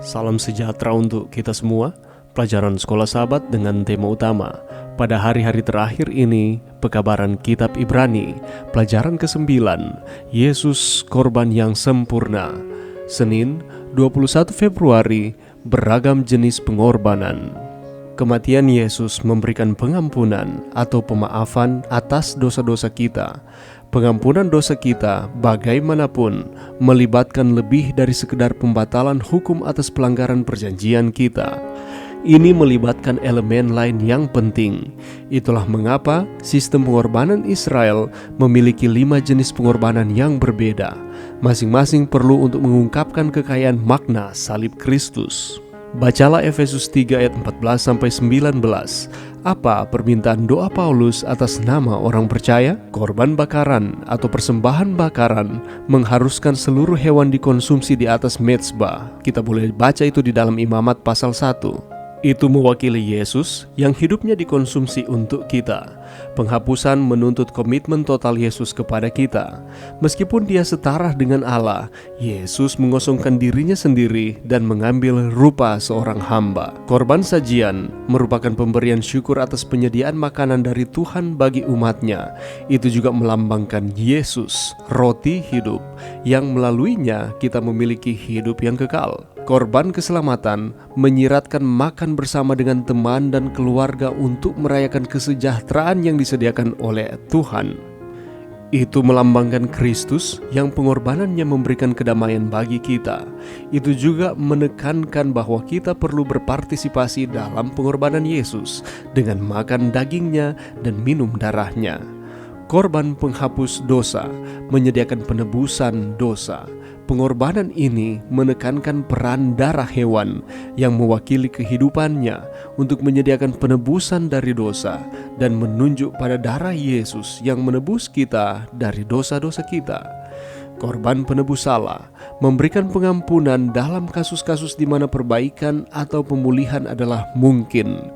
Salam sejahtera untuk kita semua. Pelajaran Sekolah Sahabat dengan tema utama pada hari-hari terakhir ini, pekabaran Kitab Ibrani, pelajaran ke-9, Yesus Korban yang Sempurna. Senin, 21 Februari, beragam jenis pengorbanan. Kematian Yesus memberikan pengampunan atau pemaafan atas dosa-dosa kita. Pengampunan dosa kita bagaimanapun melibatkan lebih dari sekedar pembatalan hukum atas pelanggaran perjanjian kita. Ini melibatkan elemen lain yang penting. Itulah mengapa sistem pengorbanan Israel memiliki 5 jenis pengorbanan yang berbeda. Masing-masing perlu untuk mengungkapkan kekayaan makna salib Kristus. Bacalah Efesus 3 ayat 14-19. Apa permintaan doa Paulus atas nama orang percaya? Korban bakaran atau persembahan bakaran mengharuskan seluruh hewan dikonsumsi di atas mezbah. Kita boleh baca itu di dalam Imamat pasal 1. Itu mewakili Yesus yang hidupnya dikonsumsi untuk kita. Penghapusan menuntut komitmen total Yesus kepada kita. Meskipun dia setara dengan Allah, Yesus mengosongkan dirinya sendiri dan mengambil rupa seorang hamba. Korban sajian merupakan pemberian syukur atas penyediaan makanan dari Tuhan bagi umatnya. Itu juga melambangkan Yesus, roti hidup, yang melaluinya kita memiliki hidup yang kekal. Korban keselamatan menyiratkan makan bersama dengan teman dan keluarga untuk merayakan kesejahteraan yang disediakan oleh Tuhan. Itu melambangkan Kristus yang pengorbanannya memberikan kedamaian bagi kita. Itu juga menekankan bahwa kita perlu berpartisipasi dalam pengorbanan Yesus dengan makan dagingnya dan minum darahnya. Korban penghapus dosa menyediakan penebusan dosa. Pengorbanan ini menekankan peran darah hewan yang mewakili kehidupannya untuk menyediakan penebusan dari dosa dan menunjuk pada darah Yesus yang menebus kita dari dosa-dosa kita. Korban penebus salah memberikan pengampunan dalam kasus-kasus di mana perbaikan atau pemulihan adalah mungkin.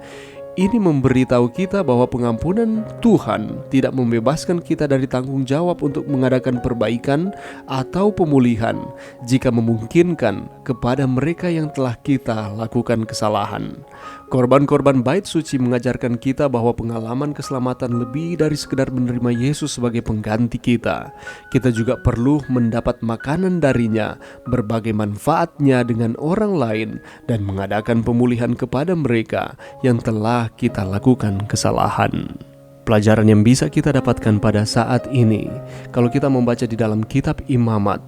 Ini memberitahu kita bahwa pengampunan Tuhan tidak membebaskan kita dari tanggung jawab untuk mengadakan perbaikan atau pemulihan jika memungkinkan kepada mereka yang telah kita lakukan kesalahan. Korban-korban bait suci mengajarkan kita bahwa pengalaman keselamatan lebih dari sekedar menerima Yesus sebagai pengganti kita. Kita juga perlu mendapat makanan darinya, berbagai manfaatnya dengan orang lain, dan mengadakan pemulihan kepada mereka yang telah kita lakukan kesalahan. Pelajaran yang bisa kita dapatkan pada saat ini, kalau kita membaca di dalam kitab Imamat,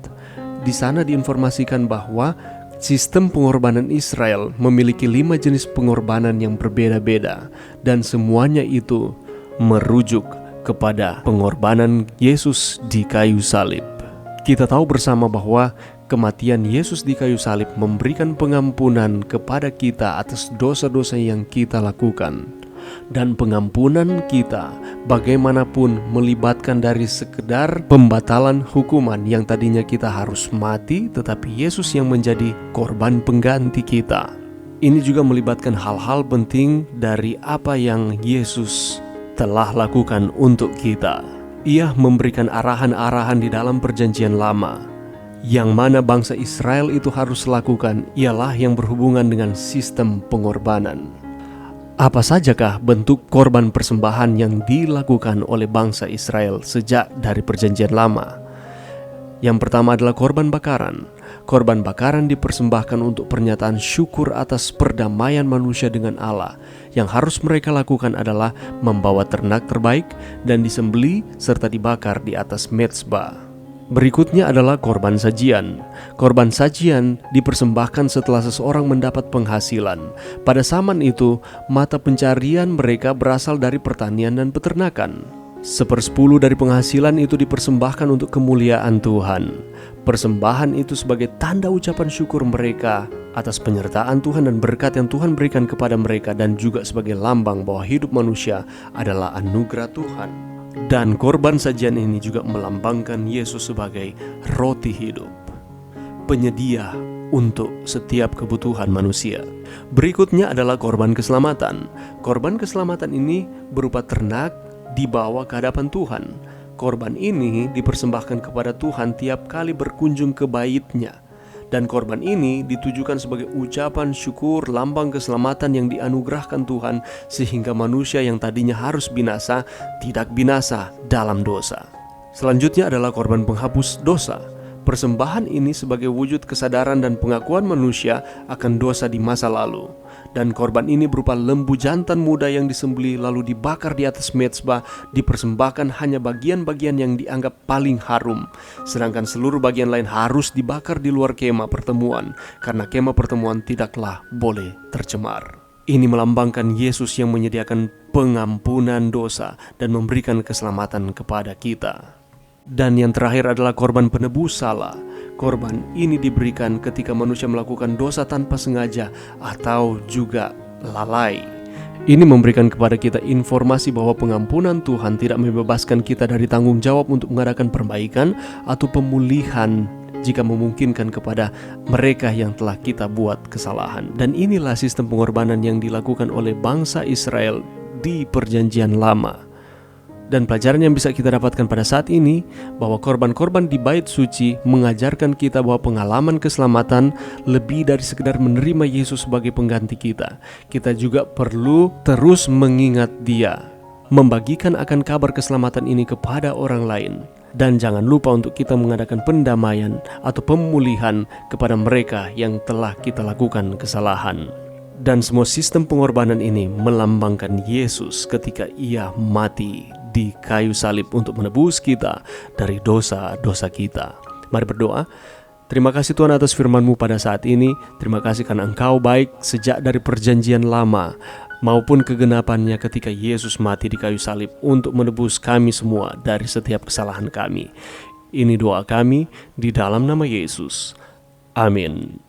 di sana diinformasikan bahwa sistem pengorbanan Israel memiliki 5 jenis pengorbanan yang berbeda-beda, dan semuanya itu merujuk kepada pengorbanan Yesus di kayu salib. Kita tahu bersama bahwa kematian Yesus di kayu salib memberikan pengampunan kepada kita atas dosa-dosa yang kita lakukan. Dan pengampunan kita bagaimanapun melibatkan dari sekedar pembatalan hukuman yang tadinya kita harus mati, tetapi Yesus yang menjadi korban pengganti kita. Ini juga melibatkan hal-hal penting dari apa yang Yesus telah lakukan untuk kita. Ia memberikan arahan-arahan di dalam perjanjian lama, yang mana bangsa Israel itu harus lakukan ialah yang berhubungan dengan sistem pengorbanan. Apa sajakah bentuk korban persembahan yang dilakukan oleh bangsa Israel sejak dari perjanjian lama? Yang pertama adalah korban bakaran. Korban bakaran dipersembahkan untuk pernyataan syukur atas perdamaian manusia dengan Allah. Yang harus mereka lakukan adalah membawa ternak terbaik dan disembelih serta dibakar di atas mezbah. Berikutnya adalah korban sajian. Korban sajian dipersembahkan setelah seseorang mendapat penghasilan. Pada zaman itu, mata pencarian mereka berasal dari pertanian dan peternakan. 1/10 dari penghasilan itu dipersembahkan untuk kemuliaan Tuhan. Persembahan itu sebagai tanda ucapan syukur mereka atas penyertaan Tuhan dan berkat yang Tuhan berikan kepada mereka, dan juga sebagai lambang bahwa hidup manusia adalah anugerah Tuhan. Dan korban sajian ini juga melambangkan Yesus sebagai roti hidup, penyedia untuk setiap kebutuhan manusia. Berikutnya adalah korban keselamatan. Korban keselamatan ini berupa ternak dibawa ke hadapan Tuhan. Korban ini dipersembahkan kepada Tuhan tiap kali berkunjung ke baitnya. Dan korban ini ditujukan sebagai ucapan syukur lambang keselamatan yang dianugerahkan Tuhan, sehingga manusia yang tadinya harus binasa tidak binasa dalam dosa. Selanjutnya adalah korban penghapus dosa. Persembahan ini sebagai wujud kesadaran dan pengakuan manusia akan dosa di masa lalu. Dan korban ini berupa lembu jantan muda yang disembelih lalu dibakar di atas mezbah, dipersembahkan hanya bagian-bagian yang dianggap paling harum, sedangkan seluruh bagian lain harus dibakar di luar kemah pertemuan, karena kemah pertemuan tidaklah boleh tercemar. Ini melambangkan Yesus yang menyediakan pengampunan dosa dan memberikan keselamatan kepada kita. Dan yang terakhir adalah korban penebus salah. Korban ini diberikan ketika manusia melakukan dosa tanpa sengaja atau juga lalai. Ini memberikan kepada kita informasi bahwa pengampunan Tuhan tidak membebaskan kita dari tanggung jawab untuk mengadakan perbaikan atau pemulihan jika memungkinkan kepada mereka yang telah kita buat kesalahan. Dan inilah sistem pengorbanan yang dilakukan oleh bangsa Israel di Perjanjian Lama. Dan pelajaran yang bisa kita dapatkan pada saat ini, bahwa korban-korban di bait suci mengajarkan kita bahwa pengalaman keselamatan lebih dari sekedar menerima Yesus sebagai pengganti kita. Kita juga perlu terus mengingat Dia, membagikan akan kabar keselamatan ini kepada orang lain. Dan jangan lupa untuk kita mengadakan pendamaian atau pemulihan kepada mereka yang telah kita lakukan kesalahan. Dan semua sistem pengorbanan ini melambangkan Yesus ketika Ia mati di kayu salib untuk menebus kita dari dosa-dosa kita. Mari berdoa. Terima kasih Tuhan atas firman-Mu pada saat ini. Terima kasih karena Engkau baik sejak dari Perjanjian Lama maupun kegenapannya ketika Yesus mati di kayu salib untuk menebus kami semua dari setiap kesalahan kami. Ini doa kami di dalam nama Yesus. Amin.